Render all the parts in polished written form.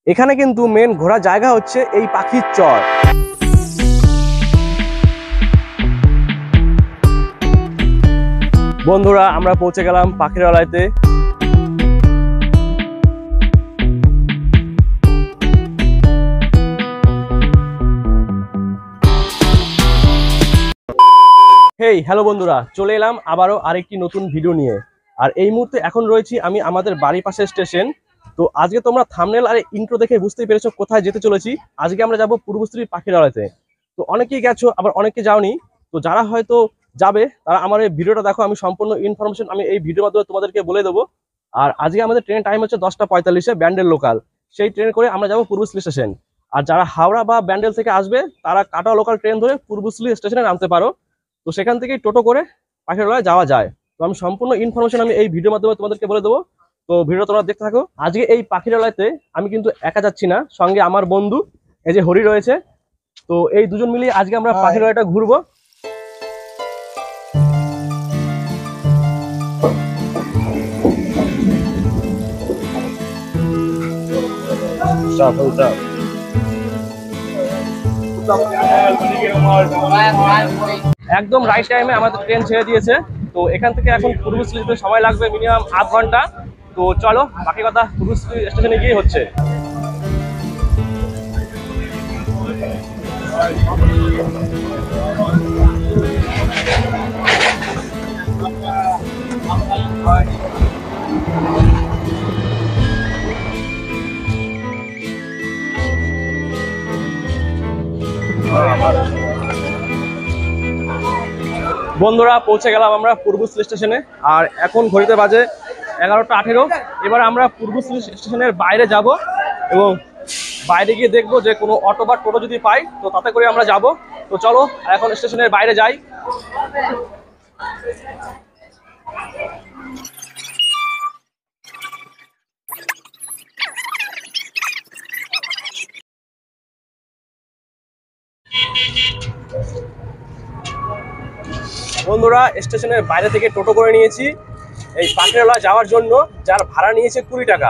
এখানে কিন্তু মেন ঘোরার জায়গা হচ্ছে এই পাখির চর। বন্ধুরা আমরা পৌঁছে গেলাম পাখিরালয়তে। হেই হ্যালো বন্ধুরা, চলে এলাম আবারও আরেকটি নতুন ভিডিও নিয়ে। আর এই মুহূর্তে এখন রয়েছি আমি আমাদের বাড়ির পাশের স্টেশন। তো আজকে তোমরা থাম্বনেল আর ইন্ট্রো দেখে বুঝতেই পেরেছো কোথায় যেতে চলেছি। আজকে আমরা যাব পূর্বশ্রী পাখিরালয়তে। তো অনেকেই গেছো, আবার অনেকে যাওনি। তো যারা হয়তো যাবে তারা আমার এই ভিডিওটা দেখো, আমি সম্পূর্ণ ইনফরমেশন আমি এই ভিডিওর মাধ্যমে তোমাদেরকে বলে দেবো। আর আজকে আমাদের ট্রেন টাইম হচ্ছে 10:45 ব্যান্ডেল লোকাল। সেই ট্রেন করে আমরা যাবো পূর্বশ্রী স্টেশন। আর যারা হাওড়া বা ব্যান্ডেল থেকে আসবে তারা কাটোয়া লোকাল ট্রেন ধরে পূর্বশ্রী স্টেশনে নামতে পারো। তো সেখান থেকেই টোটো করে পাখিরালয় যাওয়া যায়। তো আমি সম্পূর্ণ ইনফরমেশন আমি এই ভিডিওর মাধ্যমে তোমাদেরকে বলে দেবো। তো ভিডিও তোমরা দেখতে থাকো। আজকে এই পাখিরালয়তে আমি কিন্তু একা যাচ্ছি না, সঙ্গে আমার বন্ধু এই যে হরি রয়েছে। তো এই দুজন মিলিয়ে আজকে আমরা পাখিরালয়টা ঘুরবো। একদম রাইট টাইমে আমাদের ট্রেন ছেড়ে দিয়েছে। তো এখান থেকে এখন পূর্বশ্রী যেতে সময় লাগবে মিনিমাম আধ ঘন্টা। তো চলো বাকি কথা পূর্বশ্রী স্টেশনে গিয়ে হচ্ছে। বন্ধুরা পৌঁছে গেলাম আমরা পূর্বশ্রী স্টেশনে। আর এখন ঘড়িতে বাজে 11:18। এবার আমরা পূর্বশ্রী স্টেশনের বাইরে যাব এবং বাইরে গিয়ে দেখবো যে কোনো অটো বা টোটো যদি পাই তো তাতে করে আমরা যাব। তো চলো এখন স্টেশনের বাইরে যাই। বন্ধুরা স্টেশনের বাইরে থেকে টোটো করে নিয়েছি এই পাখিরালয় যাওয়ার জন্য, যার ভাড়া নিয়েছে 20 টাকা।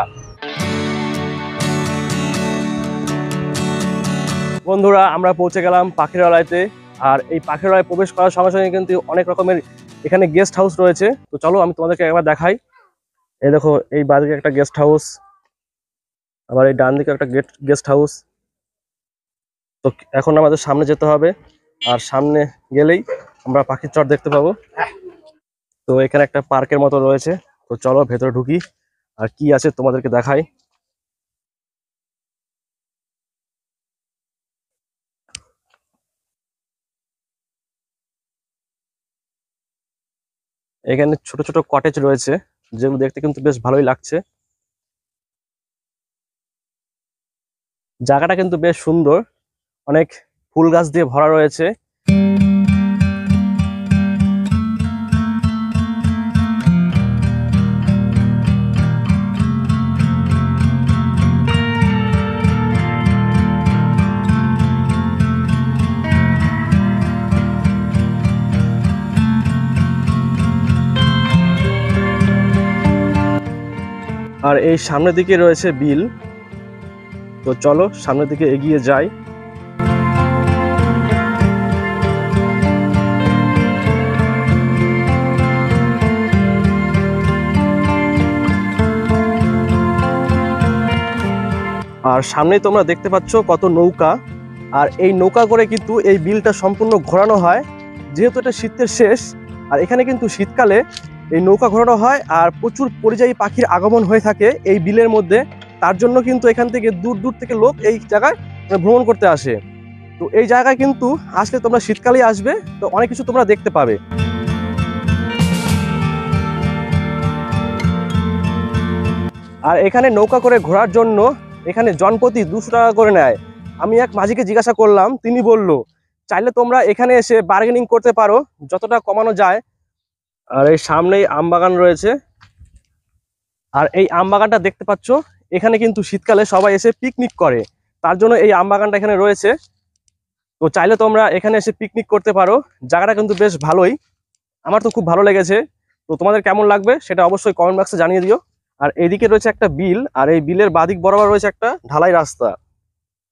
বন্ধুরা আমরা পৌঁছে গেলাম পাখিরালয়তে। আর এই পাখিরালয়ে প্রবেশ করার সঙ্গে সঙ্গে কিন্তু অনেক রকমের এখানে গেস্ট হাউস রয়েছে। তো চলো আমি তোমাদেরকে একবার দেখাই। এই দেখো, এই বাদিকে একটা গেস্ট হাউস, আবার এই ডান দিকে একটা গেস্ট হাউস। তো এখন আমাদের সামনে যেতে হবে, আর সামনে গেলেই আমরা পাখির চর দেখতে পাবো। তো এখানে একটা পার্কের মতো রয়েছে। তো চলো ভেতরে ঢুকি আর কি আছে তোমাদেরকে দেখাই। এখানে ছোট ছোট কটেজ রয়েছে, যেগুলো দেখতে কিন্তু বেশ ভালোই লাগছে। জায়গাটা কিন্তু বেশ সুন্দর, অনেক ফুল গাছ দিয়ে ভরা রয়েছে। আর এই সামনের দিকে রয়েছে বিল। তো চলো সামনের দিকে এগিয়ে যাই। আর সামনেই তোমরা দেখতে পাচ্ছ কত নৌকা। আর এই নৌকা করে কিন্তু এই বিলটা সম্পূর্ণ ঘোরানো হয়, যেহেতু এটা শীতের শেষ। আর এখানে কিন্তু শীতকালে এই নৌকা ঘোরানো হয় আর প্রচুর পরিযায়ী পাখির আগমন হয়ে থাকে এই বিলের মধ্যে। তার জন্য কিন্তু এখান থেকে দূর দূর থেকে লোক এই জায়গায় ভ্রমণ করতে আসে। তো এই জায়গায় কিন্তু আসলে তোমরা শীতকালেই আসবে, তো অনেক কিছু তোমরা দেখতে পাবে। আর এখানে নৌকা করে ঘোরার জন্য এখানে জনপ্রতি 200 টাকা করে নেয়। আমি এক মাঝিকে জিজ্ঞাসা করলাম, তিনি বলল চাইলে তোমরা এখানে এসে বার্গেনিং করতে পারো, যতটা কমানো যায়। আর এই সামনেই আম বাগান রয়েছে। আর এই আম বাগানটা দেখতে পাচ্ছ, এখানে কিন্তু শীতকালে সবাই এসে পিকনিক করে, তার জন্য এই আম বাগানটা এখানে রয়েছে। তো চাইলে তোমরা এখানে এসে পিকনিক করতে পারো। জায়গাটা কিন্তু বেশ ভালোই, আমার তো খুব ভালো লেগেছে। তো তোমাদের কেমন লাগবে সেটা অবশ্যই কমেন্ট বক্সে জানিয়ে দিও। আর এদিকে রয়েছে একটা বিল, আর এই বিলের বাদিক বরাবর রয়েছে একটা ঢালাই রাস্তা।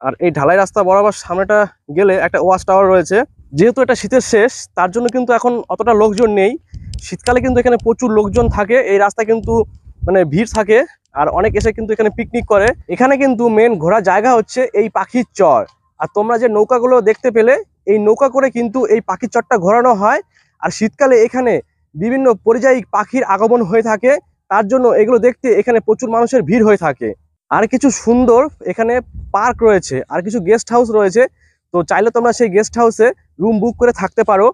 আর এই ঢালাই রাস্তা বরাবর সামনেটা গেলে একটা ওয়াচ টাওয়ার রয়েছে। যেহেতু এটা শীতের শেষ, তার জন্য কিন্তু এখন অতটা লোকজন নেই। শীতকালে কিন্তু এখানে প্রচুর লোকজন থাকে, এই রাস্তা কিন্তু মানে ভিড় থাকে, আর অনেক এসে কিন্তু এখানে পিকনিক করে। এখানে কিন্তু মেন ঘোরার জায়গা হচ্ছে এই পাখির চর। আর তোমরা যে নৌকাগুলো দেখতে পেলে, এই নৌকা করে কিন্তু এই পাখির চরটা ঘোরানো হয়। আর শীতকালে এখানে বিভিন্ন পরিযায়ী পাখির আগমন হয়ে থাকে, তার জন্য এগুলো দেখতে এখানে প্রচুর মানুষের ভিড় হয়ে থাকে। আর কিছু সুন্দর এখানে পার্ক রয়েছে, আর কিছু গেস্ট হাউস রয়েছে। তো চাইলে তোমরা সেই গেস্ট হাউসে রুম বুক করে থাকতে পারো।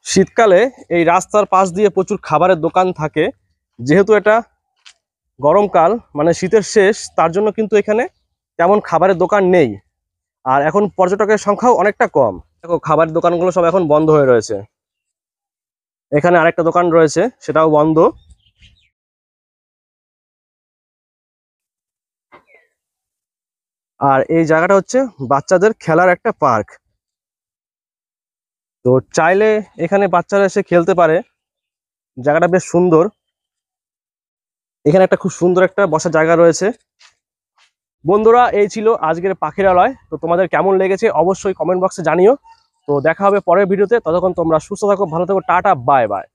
শীতকালে এই রাস্তার পাশ দিয়ে প্রচুর খাবারের দোকান থাকে। যেহেতু এটা গরমকাল, মানে শীতের শেষ, তার জন্য কিন্তু এখানে তেমন খাবারের দোকান নেই। আর এখন পর্যটকের সংখ্যাও অনেকটা কম। দেখো খাবারের দোকানগুলো সব এখন বন্ধ হয়ে রয়েছে। এখানে আরেকটা দোকান রয়েছে, সেটাও বন্ধ। আর এই জায়গাটা হচ্ছে বাচ্চাদের খেলার একটা পার্ক। তো চাইলে এখানে বাচ্চারা এসে খেলতে পারে। জায়গাটা বেশ সুন্দর। এখানে একটা খুব সুন্দর একটা বসার জায়গা রয়েছে। বন্ধুরা, এই ছিল আজকের পাখিরালয়। তো তোমাদের কেমন লেগেছে অবশ্যই কমেন্ট বক্সে জানিও। তো দেখা হবে পরের ভিডিওতে। ততক্ষণ তোমরা সুস্থ থাকো, ভালো থাকো, টাটা, বাই বাই।